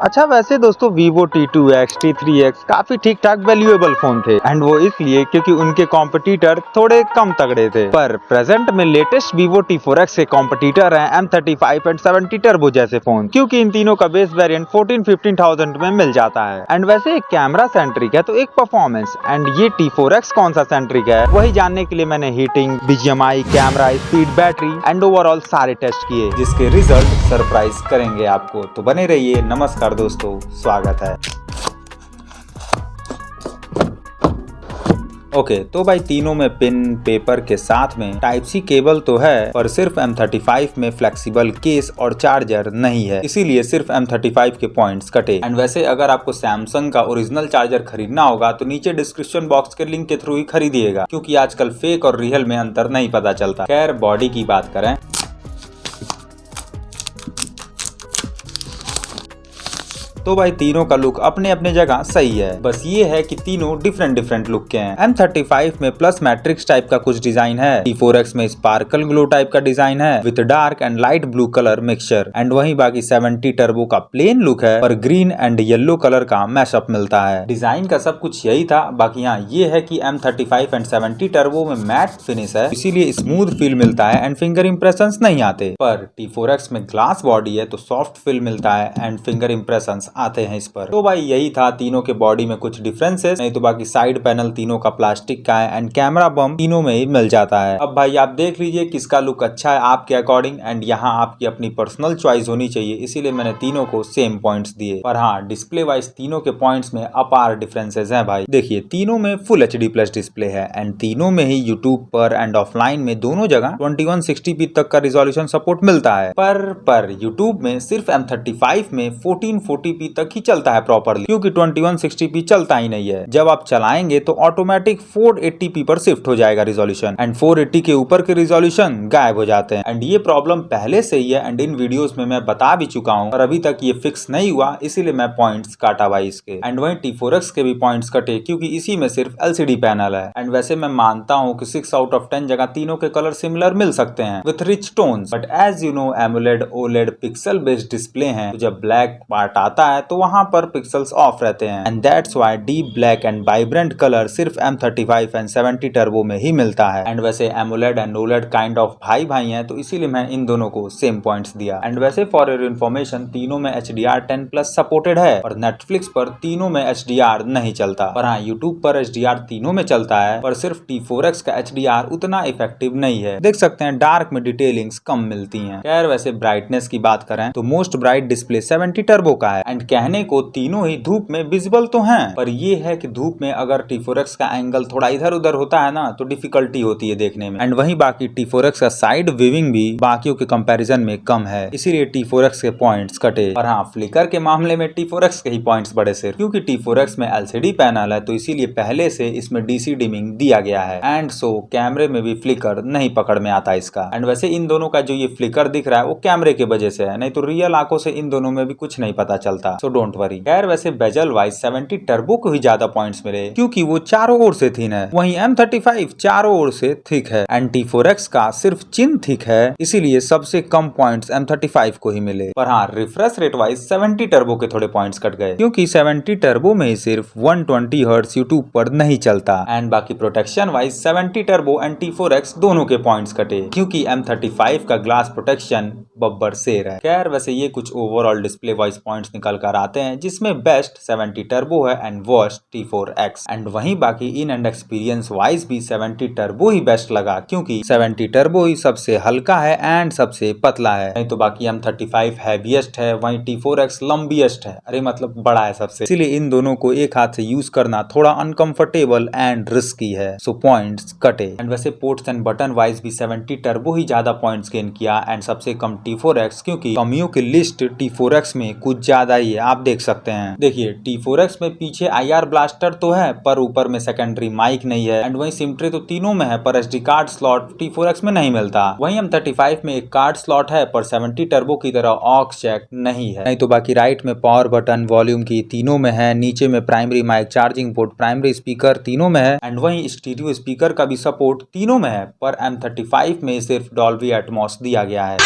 अच्छा वैसे दोस्तों Vivo T2X, T3X काफी ठीक ठाक वैल्यूएबल फोन थे एंड वो इसलिए क्योंकि उनके कॉम्पिटिटर थोड़े कम तगड़े थे। पर प्रेजेंट में लेटेस्ट Vivo T4X के कॉम्पिटिटर हैं M35 एंड 70 टर्बो जैसे फोन, क्योंकि इन तीनों का बेस वेरिएंट 14-15,000 में मिल जाता है। एंड वैसे एक कैमरा सेंट्रिक है तो एक परफॉर्मेंस, एंड ये T4X कौन सा सेंट्रिक है वही जानने के लिए मैंने heating, BGMI, camera speed, battery and overall सारे टेस्ट किए, जिसके रिजल्ट सरप्राइज करेंगे आपको। तो बने रहिए। नमस्कार दोस्तों, स्वागत है। ओके तो भाई तीनों में पिन पेपर के साथ में टाइप सी केबल तो है, पर सिर्फ M35 में फ्लेक्सिबल केस और चार्जर नहीं है, इसीलिए सिर्फ M35 के पॉइंट्स कटे। एंड वैसे अगर आपको सैमसंग का ओरिजिनल चार्जर खरीदना होगा तो नीचे डिस्क्रिप्शन बॉक्स के लिंक के थ्रू ही खरीदिएगा, क्योंकि आजकल फेक और रियल में अंतर नहीं पता चलता। खैर बॉडी की बात करें तो भाई तीनों का लुक अपने अपने जगह सही है, बस ये है कि तीनों डिफरेंट लुक के हैं। M35 में प्लस मैट्रिक्स टाइप का कुछ डिजाइन है, T4X में स्पार्कल ग्लो टाइप का डिजाइन है with dark and light blue colour mixture, and वहीं बाकी 70 टर्बो का प्लेन लुक है पर ग्रीन एंड येलो कलर का मैशअप मिलता है। डिजाइन का सब कुछ यही था, बाकी यहाँ ये है कि M35 एंड 70 टर्बो में मैट फिनिश है, इसीलिए स्मूथ फील मिलता है एंड फिंगर इंप्रेशंस नहीं आते। पर T4X में ग्लास बॉडी है तो सॉफ्ट फील मिलता है एंड फिंगर इंप्रेशंस आते हैं इस पर। तो भाई यही था तीनों के बॉडी में कुछ डिफरेंसेस, नहीं तो बाकी साइड पैनल तीनों का प्लास्टिक का है एंड कैमरा बम तीनों में ही मिल जाता है। अब भाई आप देख लीजिए किसका लुक अच्छा है आपके अकॉर्डिंग, एंड यहाँ आपकी अपनी पर्सनल चॉइस होनी चाहिए, इसीलिए मैंने तीनों को सेम पॉइंट्स दिए। पर हाँ, डिस्प्ले वाइज तीनों के पॉइंट्स में अपार डिफरेंसेस हैं भाई। देखिए तीनों में फुल HD+ डिस्प्ले है एंड तीनों में ही यूट्यूब पर एंड ऑफलाइन में दोनों जगह 2160p तक का रिजोल्यूशन सपोर्ट मिलता है। पर यूट्यूब में सिर्फ M35 में 1440p तक ही चलता है प्रॉपरली, क्योंकि 2160p चलता ही नहीं है। जब आप चलाएंगे तो ऑटोमेटिक 480p पर शिफ्ट हो जाएगा रिजोल्यूशन, एंड 480 के ऊपर के रिजोल्यूशन गायब हो जाते हैं। एंड ये प्रॉब्लम पहले से ही है एंड इन वीडियोस में मैं बता भी चुका हूँ, और अभी तक ये फिक्स नहीं हुआ, इसीलिए मैं पॉइंट्स काटा भाई इसके। एंड वहीं T4X के भी पॉइंट्स कटे, क्योंकि इसी में सिर्फ LCD पैनल है। एंड वैसे मैं मानता हूँ कि 6 आउट ऑफ 10 जगह तीनों के कलर सिमिलर मिल सकते हैं with rich tones, but as you know AMOLED OLED pixel based display है, तो जब ब्लैक पार्ट आता है तो वहां पर पिक्सल्स ऑफ रहते हैं, and that's why deep black and vibrant colour सिर्फ M35 एंड 70 टर्बो में ही मिलता है। एंड वैसे AMOLED and OLED kind of भाई हैं, तो इसीलिए मैं इन दोनों को सेम पॉइंट्स दिया। एंड वैसे फॉर योर इन्फॉर्मेशन तीनों में HDR10+ सपोर्टेड है, और नेटफ्लिक्स पर तीनों में HDR नहीं चलता। पर हाँ, यूट्यूब पर HDR तीनों में चलता है, पर सिर्फ T4X का HDR उतना इफेक्टिव नहीं है। देख सकते हैं डार्क में डिटेलिंग्स कम मिलती हैं। खैर वैसे ब्राइटनेस की बात करें तो मोस्ट ब्राइट डिस्प्ले 70 टर्बो का है, एंड कहने को तीनों ही धूप में विजिबल तो हैं, पर ये है कि धूप में अगर T4X का एंगल थोड़ा इधर उधर होता है ना तो डिफिकल्टी होती है देखने में। एंड वहीं बाकी T4X का साइड वीविंग भी बाकियों के कंपैरिजन में कम है, इसीलिए T4X के पॉइंट्स कटे। और हाँ, फ्लिकर के मामले में T4X के ही पॉइंट्स बढ़े सिर्फ, क्योंकि T4X में LCD पैनल है तो इसीलिए पहले से इसमें DC डिमिंग दिया गया है, एंड सो कैमरे में भी फ्लिकर नहीं पकड़ में आता इसका। एंड वैसे इन दोनों का जो ये फ्लिकर दिख रहा है वो कैमरे की वजह से है, नहीं तो रियल आंखों से इन दोनों में भी कुछ नहीं पता चलता, सो डोंट वरी। खैर वैसे बेजल वाइज 70 टर्बो को ही ज्यादा पॉइंट्स मिले, क्योंकि वो चारों ओर से थिन है, वहीं M35 चारों ओर से थिक है, एंड T4X का सिर्फ चिन थिक है, इसीलिए सबसे कम पॉइंट्स M35 को ही मिले। पर हाँ, रिफ्रेश रेट वाइज 70 टर्बो के थोड़े पॉइंट्स कट गए, क्योंकि 70 टर्बो में ही सिर्फ 120 हर्ट्ज यूट्यूब पर नहीं चलता। एंड बाकी protection wise 70 turbo and T4X दोनों के पॉइंट्स कटे, क्योंकि M35 का ग्लास प्रोटेक्शन बब्बर शेर है। खैर वैसे ये कुछ ओवरऑल डिस्प्ले वाइज पॉइंट्स निकल कर आते हैं, जिसमें बेस्ट 70 टर्बो है एंड वर्स्ट T4X। एंड वहीं बाकी इन एंड एक्सपीरियंस वाइज भी 70 टर्बो ही बेस्ट लगा, क्योंकि 70 टर्बो ही सबसे हल्का है एंड सबसे पतला है, नहीं तो बाकी M35 हैवीएस्ट है, वहीं T4X लंबीएस्ट है, अरे मतलब बड़ा है सबसे, इसलिए इन दोनों को एक हाथ से यूज करना थोड़ा अनकंफर्टेबल एंड रिस्की है, सो पॉइंट्स कटे। एंड वैसे पोर्ट्स एंड बटन वाइज भी 70 टर्बो ही ज्यादा पॉइंट्स गेन किया एंड सबसे कम T4X, क्योंकि कमियों की लिस्ट T4X में कुछ ज्यादा ही है, आप देख सकते हैं। देखिए T4X में पीछे IR ब्लास्टर तो है, पर ऊपर में सेकेंडरी माइक नहीं है, एंड वहीं सिमट्री तो तीनों में है, पर SD कार्ड स्लॉट T4X में नहीं मिलता। वहीं M35 में एक कार्ड स्लॉट है, पर 70 टर्बो की तरह ऑक्स जैक नहीं है, नहीं तो बाकी राइट में पावर बटन, वॉल्यूम की तीनों में है, नीचे में primary mic, charging port, primary speaker तीनों में है, एंड वहीं स्टीरियो स्पीकर का भी सपोर्ट तीनों में है, पर M35 में सिर्फ डॉल्बी एटमॉस दिया गया है।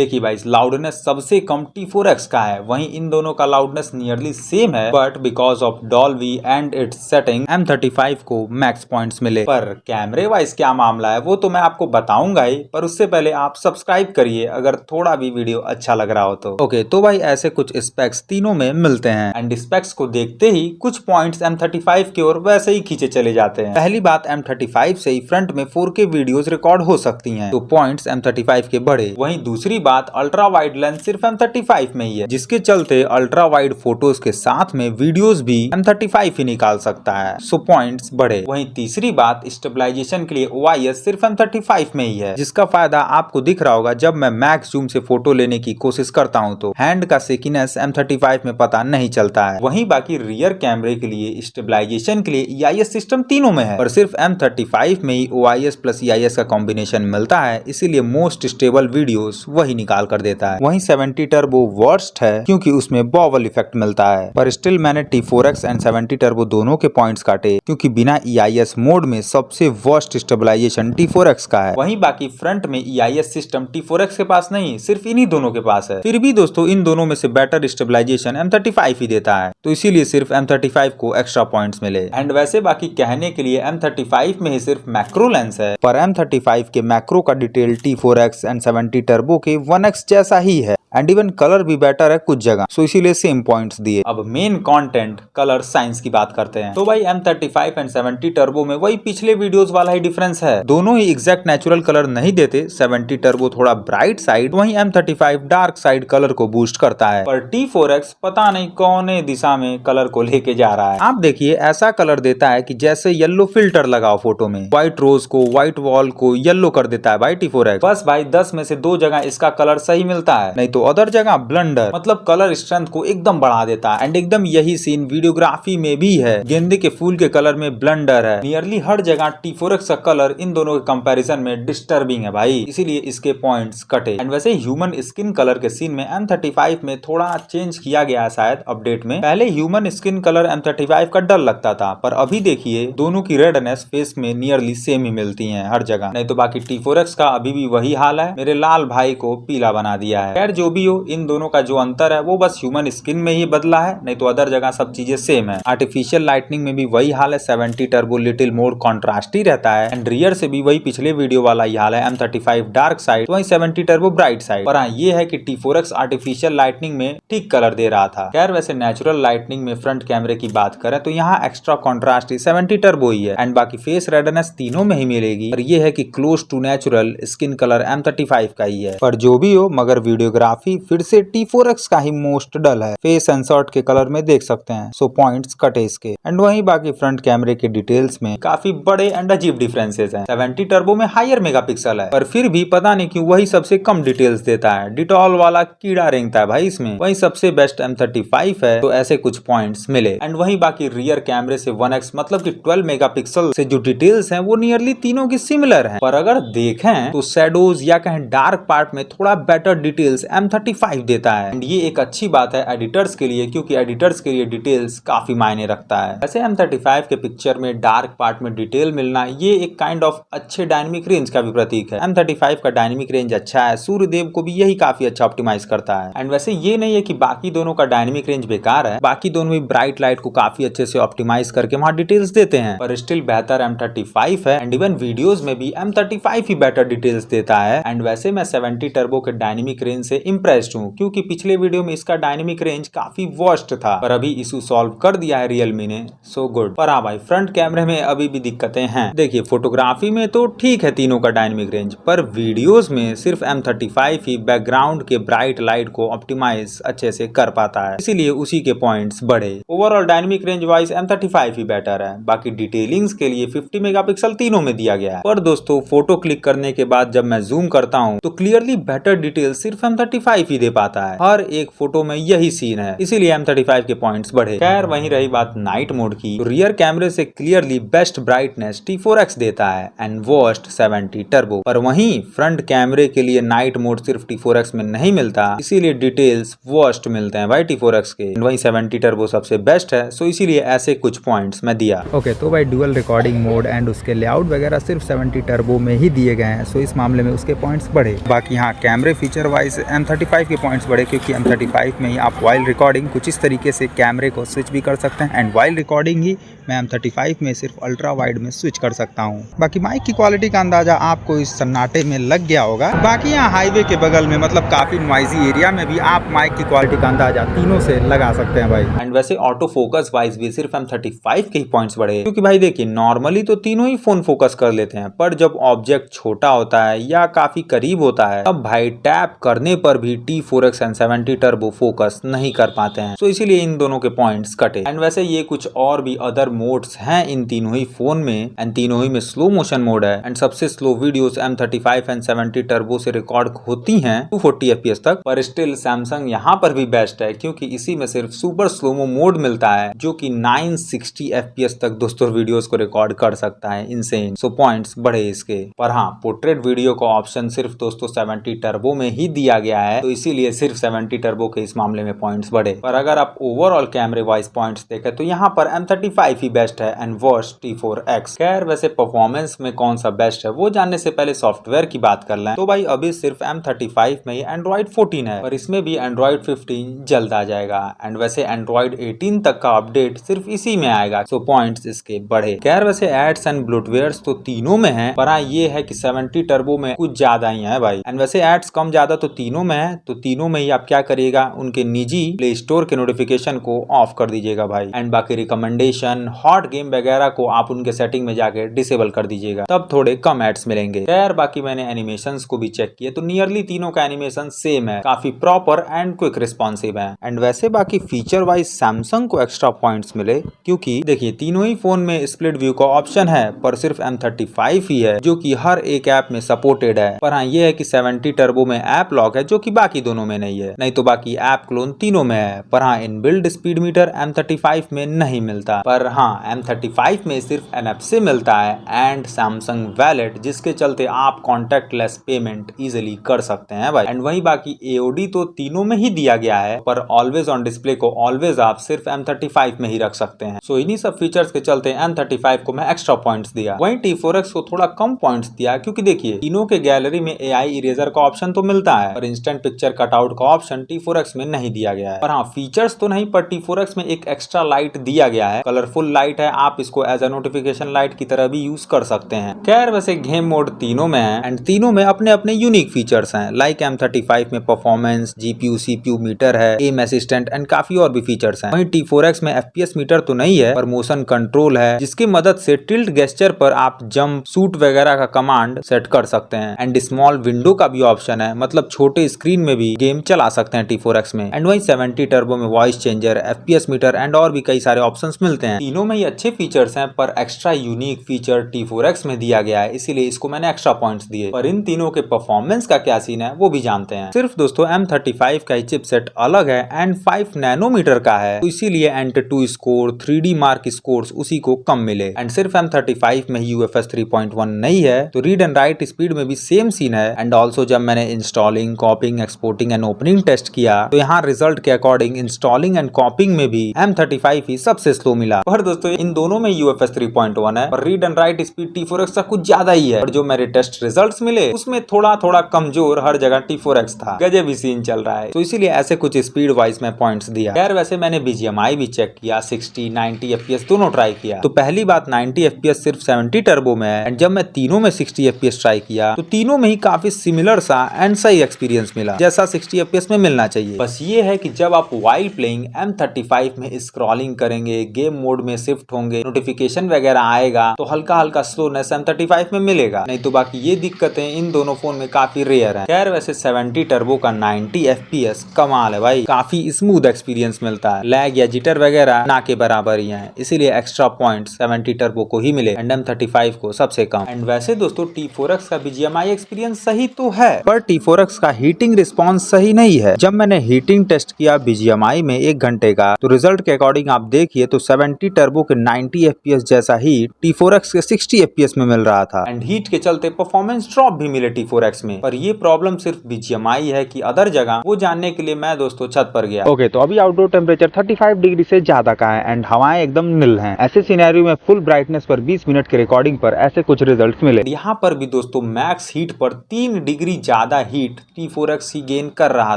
देखिए भाई लाउडनेस सबसे कम T4X का है, वहीं इन दोनों का लाउडनेस नियरली सेम है, but because of Dolby and it's setting M35 को मैक्स पॉइंट्स मिले। पर कैमरे वाइज क्या मामला है वो तो मैं आपको बताऊंगा ही, पर उससे पहले आप सब्सक्राइब करिए अगर थोड़ा भी वीडियो अच्छा लग रहा हो तो। ओके तो भाई ऐसे कुछ स्पेक्स तीनों में मिलते हैं एंड स्पेक्स को देखते ही कुछ पॉइंट्स M35 की ओर वैसे ही खींचे चले जाते हैं। पहली बात M35 से ही फ्रंट में 4K वीडियोस रिकॉर्ड हो सकती हैं, तो पॉइंट्स M35 के बढ़े। वहीं दूसरी बात अल्ट्रा वाइड लेंस सिर्फ M35 में ही है, जिसके चलते अल्ट्रा वाइड फोटोज के साथ में वीडियोस भी M35 ही निकाल सकता है, सो पॉइंट्स बढ़े। वहीं तीसरी बात स्टेबलाइजेशन के लिए OIS सिर्फ M35 में ही है, जिसका फायदा आपको दिख रहा होगा जब मैं मैक्स जूम से फोटो लेने की कोशिश करता हूं तो हैंड का शेकीनेस M35 में पता नहीं चलता है। वहीं बाकी रियर कैमरे के लिए स्टेबलाइजेशन के लिए EIS सिस्टम तीनों में है, पर सिर्फ M35 में ही OIS प्लस EIS का कॉम्बिनेशन मिलता है, इसीलिए मोस्ट स्टेबल वीडियोस वही निकाल कर देता है। वहीं 70 टर्बो वर्स्ट है क्योंकि उसमें बॉबल इफेक्ट मिलता है, पर स्टिल मैंने T4X एंड 70 टर्बो दोनों के पॉइंट्स काटे क्योंकि बिना EIS मोड में सबसे वर्स्ट स्टेबलाइजेशन T4X का है। वहीं बाकी फ्रंट में EIS सिस्टम T4X के पास नहीं, सिर्फ इन्हीं दोनों के पास है। फिर भी दोस्तों इन दोनों में से बेटर स्टेबलाइजेशन M35 ही देता है, तो इसीलिए सिर्फ M35 को एक्स्ट्रा पॉइंट्स मिले। एंड वैसे बाकी कहने के लिए M35 में ही सिर्फ मैक्रो लेंस है, पर M35 के मैक्रो का डिटेल T4X एंड 70 टर्बो के 1X जैसा ही है एंड इवन कलर भी बेटर है कुछ जगह, सो इसीलिए सेम पॉइंट्स दिए। अब मेन कंटेंट कलर साइंस की बात करते हैं, तो भाई M35 एंड 70 टर्बो में वही पिछले वीडियोस वाला ही डिफरेंस है, दोनों ही एग्जैक्ट नेचुरल कलर नहीं देते। 70 टर्बो थोड़ा ब्राइट साइड, वहीं M35 डार्क साइड कलर को बूस्ट करता है, पर T4X पता नहीं कौन दिशा में कलर को लेके जा रहा है। आप देखिए ऐसा कलर देता है कि जैसे येलो फिल्टर लगाओ फोटो में, व्हाइट रोज को व्हाइट वॉल को येलो कर देता है भाई T4X। बस भाई 10 में से 2 जगह इसका कलर सही मिलता है, नहीं तो अदर जगह ब्लंडर, मतलब कलर स्ट्रेंथ को एकदम बढ़ा देता है। एंड एकदम यही सीन वीडियोग्राफी में भी है, गेंदे के फूल के कलर में ब्लंडर है। नियरली हर जगह T4X का कलर इन दोनों के कंपैरिजन में डिस्टर्बिंग है भाई, इसीलिए इसके पॉइंट्स कटे। एंड वैसे ह्यूमन स्किन कलर के सीन में M35 में थोड़ा चेंज किया गया है शायद अपडेट में। पहले ह्यूमन स्किन कलर M35 का डर लगता था, पर अभी देखिए दोनों की रेडनेस फेस में नियरली सेम ही मिलती है हर जगह। नहीं तो बाकी T4X का अभी भी वही हाल है, मेरे लाल भाई को पीला बना दिया है। खैर जो भी हो, इन दोनों का जो अंतर है वो बस ह्यूमन स्किन में ही बदला है, नहीं तो अदर जगह सब चीजें सेम है। आर्टिफिशियल लाइटनिंग में भी वही हाल है, 70 टर्बो लिटिल मोर कॉन्ट्रास्टी रहता है एंड रियर से भी वही पिछले वीडियो वाला ही हाल है, M35 डार्क साइड वही 70 टर्बो ब्राइट साइड। पर हाँ ये है कि T4X आर्टिफिशियल लाइटनिंग में ठीक कलर दे रहा था। खैर वैसे नेचुरल लाइटनिंग में फ्रंट कैमरे की बात करें तो यहाँ एक्स्ट्रा कॉन्ट्रास्ट 70 टर्बो ही है एंड बाकी फेस रेडनेस तीनों में ही मिलेगी, पर ये है कि close to natural skin colour M35 का ही है। पर जो भी हो मगर वीडियोग्राफी फिर से T4X का ही मोस्ट डल है, फेस एंड शर्ट के कलर में देख सकते हैं, सो पॉइंट्स कटे इसके। एंड वहीं बाकी फ्रंट कैमरे के डिटेल्स में काफी बड़े एंड अजीब डिफरेंसेस हैं। 70 टर्बो में हायर मेगापिक्सल है, पर फिर भी पता नहीं क्यों वही सबसे कम डिटेल्स देता है, डिटॉल वाला कीड़ा रेंगता है भाई इसमें। वही सबसे बेस्ट M35 है, तो ऐसे कुछ पॉइंट्स मिले। एंड वहीं बाकी रियर कैमरे से 1X मतलब कि 12 मेगापिक्सल से जो डिटेल्स हैं वो नियरली तीनों की सिमिलर हैं, पर अगर देखें तो शैडोज या कहें डार्क पार्ट में थोड़ा बेटर डिटेल्स M35 देता है। एंड ये एक अच्छी बात है एडिटर्स के लिए, क्योंकि एडिटर्स के लिए डिटेल्स काफी मायने रखता है। वैसे M35 के पिक्चर में डार्क पार्ट में डिटेल मिलना ये एक काइंड ऑफ अच्छे डायनेमिक रेंज का भी प्रतीक है। M35 का डायनेमिक रेंज अच्छा है, सूर्यदेव को भी यही काफी अच्छा ऑप्टिमाइज करता है। एंड वैसे ये नहीं है कि बाकी दोनों का डायनेमिक रेंज बेकार है, बाकी दोनों भी ब्राइट लाइट को काफी अच्छे से ऑप्टिमाइज करके वहां डिटेल्स देते हैं, पर स्टिल बेहतर M35 है। एंड इवन वीडियोस में भी M35 ही बेटर डिटेल्स देता है। एंड वैसे मैं 70 टर्बो के डायनेमिक रेंज से इम्प्रेस्ड हूँ, क्योंकि पिछले वीडियो में इसका डायनेमिक रेंज काफी वर्स्ट था, पर अभी इशू सॉल्व कर दिया है रियलमी ने, सो गुड। पर हाँ भाई फ्रंट कैमरे में अभी भी दिक्कतें हैं। देखिए फोटोग्राफी में तो ठीक है तीनों का डायनेमिक रेंज, पर वीडियोस में सिर्फ M35 ही बैकग्राउंड के ब्राइट लाइट को ऑप्टिमाइज अच्छे से कर पाता है, इसीलिए उसी के पॉइंट्स बढ़े। Overall dynamic range wise M35 ही बेटर है। बाकी डिटेलिंग्स के लिए 50 मेगापिक्सल तीनों में दिया गया है, पर दोस्तों फोटो क्लिक करने के बाद जब मैं जूम करता हूँ तो क्लियरली बेटर डिटेल सिर्फ M35 M35 ही दे पाता है। हर एक फोटो में यही सीन है, इसीलिए M35 के पॉइंट्स बढ़े। खैर वहीं रही बात नाइट मोड की, तो रियर कैमरे से क्लियरली बेस्ट ब्राइटनेस T4X देता है एंड वर्स्ट 70 टर्बो। पर वहीं फ्रंट कैमरे के लिए नाइट मोड सिर्फ T4X में नहीं मिलता, इसीलिए डिटेल्स वर्स्ट मिलते हैं भाई T4X के। वहीं 70 टर्बो सबसे बेस्ट है, सो इसीलिए ऐसे कुछ पॉइंट्स मैं दिया। ओके तो भाई डुअल रिकॉर्डिंग मोड एंड उसके लेआउट वगैरह सिर्फ 70 टर्बो में ही दिए गए हैं, सो इस मामले में उसके पॉइंट्स बढ़े। बाकी हाँ कैमरे फीचर वाइज M35 के पॉइंट्स बढ़े, क्योंकि M35 में ही आप वाइल्ड रिकॉर्डिंग कुछ इस तरीके से कैमरे को स्विच भी कर सकते हैं एंड वाइल्ड रिकॉर्डिंग ही मैं M35 में सिर्फ अल्ट्रा वाइड में स्विच कर सकता हूँ। बाकी माइक की क्वालिटी का अंदाजा आपको इस सन्नाटे में लग गया होगा। बाकी यहाँ हाईवे के बगल में मतलब काफी नॉइजी एरिया में भी आप माइक की क्वालिटी का अंदाजा तीनों से लगा सकते हैं भाई। एंड वैसे ऑटो फोकस वाइज भी सिर्फ M35 के ही पॉइंट्स बढ़े, क्योंकि भाई देखिए नॉर्मली तो तीनों ही फोन फोकस कर लेते हैं, पर जब ऑब्जेक्ट छोटा होता है या काफी करीब होता है तब भाई टैप करने पर भी T4X एंड 70 टर्बो फोकस नहीं कर पाते हैं, तो इसीलिए इन दोनों के पॉइंट्स कटे। एंड वैसे ये कुछ और भी अदर मोड्स हैं इन तीनों ही फोन में, एंड तीनों ही में स्लो मोशन मोड है एंड सबसे slow videos M35 and 70 turbo से रिकॉर्ड होती हैं 240 FPS तक। पर स्टिल सैमसंग यहाँ पर भी बेस्ट है, क्योंकि इसी में सिर्फ सुपर स्लोमो मोड मिलता है जो कि 960 FPS तक दोस्तों वीडियोस को रिकॉर्ड कर सकता है। इनसेन, सो पॉइंट्स बढ़े इसके। पर हाँ पोर्ट्रेट वीडियो का ऑप्शन सिर्फ दोस्तों 70 टर्बो में ही दिया गया है, तो इसीलिए सिर्फ 70 टर्बो के इस मामले में पॉइंट्स बढ़े। पर अगर आप ओवरऑल कैमरे वाइज पॉइंट्स देखें तो यहाँ पर M35 ही बेस्ट है एंड वर्स्ट T4X। खैर वैसे परफॉर्मेंस में कौन सा बेस्ट है वो जानने से पहले सॉफ्टवेयर की बात कर लें, तो भाई अभी सिर्फ M35 में ही Android 14 है, पर इसमें भी Android 15 जल्द आ जाएगा एंड वैसे Android 18 तक का अपडेट सिर्फ इसी में आएगा, सो पॉइंट्स इसके बढ़े। खैर वैसे एड्स एंड ब्लोटवेयर्स तो तीनों में है, पर हाँ ये है कि 70 टर्बो में कुछ ज्यादा ही है भाई। एंड वैसे एड्स कम ज्यादा तो तीनों में है, तो तीनों में ही आप क्या करिएगा, उनके निजी प्ले स्टोर के नोटिफिकेशन को ऑफ कर दीजिएगा भाई। एंड बाकी रिकमेंडेशन हॉट गेम वगैरह को आप उनके सेटिंग में जाके डिसेबल कर दीजिएगा, तब थोड़े कम एड्स मिलेंगे। खैर बाकी मैंने एनिमेशंस को भी चेक किया तो नियरली तीनों का एनिमेशन सेम है, काफी प्रॉपर एंड क्विक रिस्पॉन्सिव है। एंड वैसे बाकी फीचर वाइज सैमसंग को एक्स्ट्रा पॉइंट्स मिले, क्योंकि देखिए तीनों ही फोन में स्प्लिट व्यू का ऑप्शन है, पर सिर्फ M35 ही है जो कि हर एक ऐप में सपोर्टेड है। पर हाँ ये है कि 70 टर्बो में ऐप लॉक है जो कि बाकी दोनों में नहीं है, नहीं तो बाकी ऐप क्लोन तीनों में है। पर हाँ इनबिल्ड स्पीड मीटर M35 में नहीं मिलता, पर हाँ M35 में सिर्फ NFC मिलता है एंड सैमसंग वैलेट, जिसके चलते आप कॉन्टेक्टलेस पेमेंट इजिली कर सकते हैं भाई। एंड वही बाकी AOD तो तीनों में ही दिया गया है, पर ऑलवेज ऑन डिस्प्ले को ऑलवेज आप सिर्फ M35 में ही रख सकते हैं। सो इन्हीं सब फीचर्स के चलते M35 को मैं एक्स्ट्रा पॉइंट्स दिया। वहीं T4X को थोड़ा कम पॉइंट्स दिया, क्योंकि देखिए तीनों के गैलरी में AI इरेजर का ऑप्शन तो मिलता है, पर इंस्टेंट पिक्चर कटआउट का ऑप्शन T4X में नहीं दिया गया है। पर हाँ फीचर्स तो नहीं, पर T4X में एक एक्स्ट्रा लाइट दिया गया है, कलरफुल लाइट है, आप इसको एज अ नोटिफिकेशन लाइट की तरह भी यूज कर सकते हैं। खैर वैसे गेम मोड तीनों में है एंड तीनों में अपने अपने यूनिक फीचर्स हैं, लाइक M35 में परफॉर्मेंस, GPU CPU मीटर है, एम असिस्टेंट एंड काफी और भी फीचर्स हैं। वहीं T4X में FPS मीटर तो नहीं है, पर मोशन कंट्रोल है, जिसकी मदद से टिल्ट गेस्चर पर आप जंप, शूट वगैरह का कमांड सेट कर सकते हैं। एंड स्मॉल विंडो का भी ऑप्शन है, मतलब छोटे स्क्रीन में भी गेम चला सकते हैं T4X में। एंड वहीं 70 टर्बो में voice changer, FPS meter and और भी कई सारे ऑप्शंस मिलते हैं। तीनों में ही अच्छे फीचर्स हैं, पर एक्स्ट्रा यूनिक फीचर T4X में दिया गया है, इसीलिए इसको मैंने एक्स्ट्रा पॉइंट्स दिए। पर इन तीनों के परफॉर्मेंस का क्या सीन है वो भी जानते हैं। सिर्फ दोस्तों M35 का ही चिपसेट अलग है एंड 5 नैनोमीटर का है, तो इसीलिए Ant2 score, 3D mark scores उसी को कम मिले। एंड सिर्फ M35 में UFS 3.1 नहीं है, तो रीड एंड राइट स्पीड में भी सेम सीन है। एंड ऑल्सो जब मैंने installing, copying, exporting and opening test किया, तो यहाँ रिजल्ट के अकॉर्डिंग इंस्टॉलिंग एंड कॉपिंग में भी M35 ही सबसे स्लो मिला। पर दोस्तों इन दोनों में UFS 3.1 है, और read and right speed T4X का कुछ ज्यादा ही है। और जो मेरे टेस्ट रिजल्ट्स मिले उसमें थोड़ा थोड़ा कमजोर हर जगह T4X था, गजब ही सीन चल रहा है, तो इसीलिए ऐसे कुछ स्पीड वाइज में पॉइंट्स दिया। खैर वैसे मैंने BGMI भी चेक किया, 60, 90 FPS दोनों ट्राई किया। तो पहली बात 90 FPS सिर्फ 70 टर्बो में है, एंड जब मैं तीनों में 60 FPS ट्राई किया तो तीनों में ही काफी सिमिलर सा एंड सही एक्सपीरियंस मिला, जैसा 60 FPS में मिलना चाहिए। बस ये है कि जब आप वाइल प्लेइंग M35 में स्क्रॉलिंग करेंगे, गेम मोड में शिफ्ट होंगे, नोटिफिकेशन वगैरह आएगा, तो हल्का हल्का स्लोनेस M35 में मिलेगा, नहीं तो बाकी ये दिक्कतें इन दोनों फोन में काफी रेयर है। खैर वैसे 70 टर्बो का 90 FPS कमाल है भाई, काफी स्मूथ एक्सपीरियंस मिलता है, लैग या जिटर वगैरह ना के बराबर ही है, इसीलिए एक्स्ट्रा पॉइंट्स 70 टर्बो को ही मिले एंड M35 को सबसे कम। एंड वैसे दोस्तों T4X का BGMI एक्सपीरियंस सही तो है, पर T4X का हीटिंग हीटिंग रिस्पॉन्स सही नहीं है। जब मैंने हीटिंग टेस्ट किया BGMI में 1 घंटे का, तो रिजल्ट के अकॉर्डिंग आप देखिए तो 70 टर्बो के 90 FPS जैसा हीट T4X के 60 FPS में मिल रहा था एंड हीट के चलते परफॉर्मेंस ड्रॉप भी मिले T4X में। पर ये प्रॉब्लम सिर्फ BGMI है कि अदर जगह, वो जानने के लिए मैं दोस्तों छत पर गया। ओके, तो अभी आउटडोर टेम्परेचर 35 डिग्री से ज्यादा का है एंड हवाएं एकदम नील हैं। ऐसे सिनेरियो में फुल ब्राइटनेस पर 20 मिनट की रिकॉर्डिंग पर ऐसे कुछ रिजल्ट्स मिले। यहाँ पर भी दोस्तों मैक्स हीट पर 3 डिग्री ज्यादा हीट T4X ही गेन कर रहा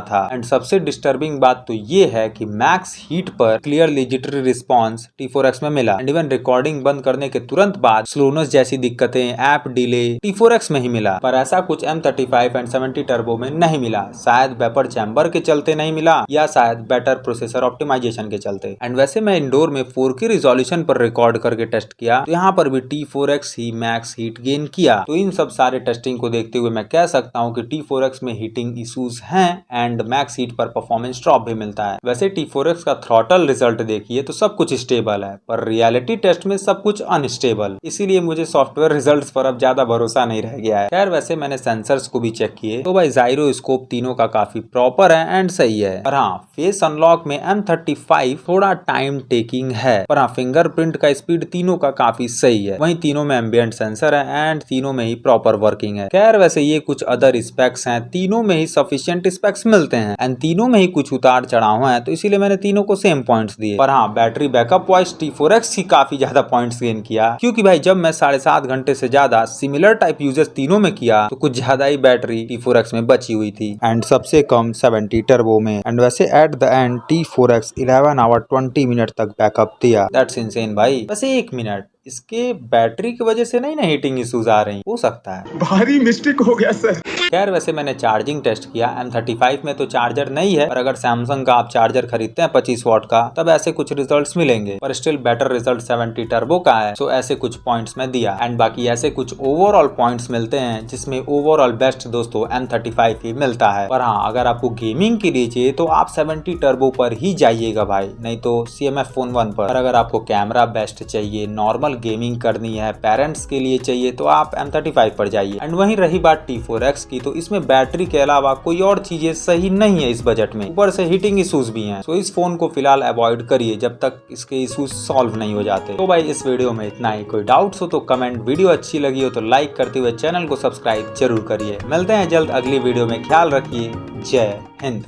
था एंड सबसे डिस्टर्बिंग बात तो ये है कि मैक्स हीट पर क्लियरली जिटरी रिस्पॉन्स T4X में मिला एंड इवन रिकॉर्डिंग बंद करने के तुरंत बाद स्लोनेस जैसी दिक्कतें, ऐप डिले T4X में ही मिला। पर ऐसा कुछ M35 एंड 70 टर्बो में नहीं मिला। शायद वेपर चैम्बर के चलते नहीं मिला या शायद बेटर प्रोसेसर ऑप्टिमाइजेशन के चलते। एंड वैसे मैं इंडोर में 4K रिजोल्यूशन पर रिकॉर्ड करके टेस्ट किया तो यहाँ पर भी T4X ही मैक्स हीट गेन किया। तो इन सब सारे टेस्टिंग को देखते हुए मैं कह सकता हूँ कि T4X में हीटिंग इश्यूज हैं एंड मैक्स हीट पर परफॉर्मेंस ड्रॉप भी मिलता है। वैसे T4X का थ्रॉटल रिजल्ट देखिए तो सब कुछ स्टेबल है, पर रियलिटी टेस्ट में सब कुछ अनस्टेबल, इसीलिए मुझे सॉफ्टवेयर रिजल्ट्स पर अब ज्यादा भरोसा नहीं रह गया है। खैर वैसे मैंने सेंसर्स को भी चेक किए तो भाई जायरोस्कोप तीनों का काफी प्रॉपर है एंड सही है। पर हाँ, फेस अनलॉक में M35 थोड़ा टाइम टेकिंग है, पर हाँ फिंगरप्रिंट का स्पीड तीनों का काफी सही है। वहीं तीनों में एम्बिएंट सेंसर है एंड तीनों में ही प्रॉपर वर्किंग है। खैर वैसे ये कुछ अदर स्पेक्स हैं, तीनों में ही सफिशिएंट स्पेक्स मिलते हैं एंड तीनों में ही कुछ उतार चढ़ाव है, तो इसीलिए मैंने तीनों को सेम पॉइंट्स दिए। पर हाँ, बैटरी बैकअप वाइज T4X ही काफी ज्यादा पॉइंट्स गेन किया, क्योंकि भाई जब मैं 7.5 घंटे से ज्यादा सिमिलर टाइप यूजेस तीनों में किया तो कुछ ज्यादा ही बैटरी T4X में बची हुई थी एंड सबसे कम 70 टर्बो में। एंड वैसे at the end T4X 11 hour 20 minute तक बैकअप दिया। दैट्स इनसेन भाई। वैसे 1 मिनट, इसके बैटरी की वजह से नहीं ना हीटिंग इश्यूज आ रही, हो सकता है भारी मिस्टेक हो गया सर। खैर वैसे मैंने चार्जिंग टेस्ट किया, M35 में तो चार्जर नहीं है, पर अगर सैमसंग का आप चार्जर खरीदते हैं 25 वाट का तब ऐसे कुछ रिजल्ट्स मिलेंगे, पर स्टिल बेटर रिजल्ट 70 टर्बो का है। सो ऐसे कुछ पॉइंट्स में दिया एंड बाकी ऐसे कुछ ओवरऑल पॉइंट्स मिलते हैं जिसमें ओवरऑल बेस्ट दोस्तों M35 ही मिलता है। पर हाँ, अगर आपको गेमिंग के लिए चाहिए तो आप 70 टर्बो पर ही जाइएगा भाई, नहीं तो CMF Phone 1 पर। अगर आपको कैमरा बेस्ट चाहिए, नॉर्मल गेमिंग करनी है, पेरेंट्स के लिए चाहिए तो आप M35 पर जाइए। एंड वहीं रही बात T4X की, तो इसमें बैटरी के अलावा कोई और चीजें सही नहीं है इस बजट में, ऊपर से हीटिंग इश्यूज भी हैं। तो इस फोन को फिलहाल अवॉइड करिए जब तक इसके इश्यूज सॉल्व नहीं हो जाते। तो भाई इस वीडियो में इतना ही। कोई डाउट्स हो तो कमेंट, वीडियो अच्छी लगी हो तो लाइक करते हुए चैनल को सब्सक्राइब जरूर करिए। मिलते हैं जल्द अगली वीडियो में, ख्याल रखिए। जय हिंद।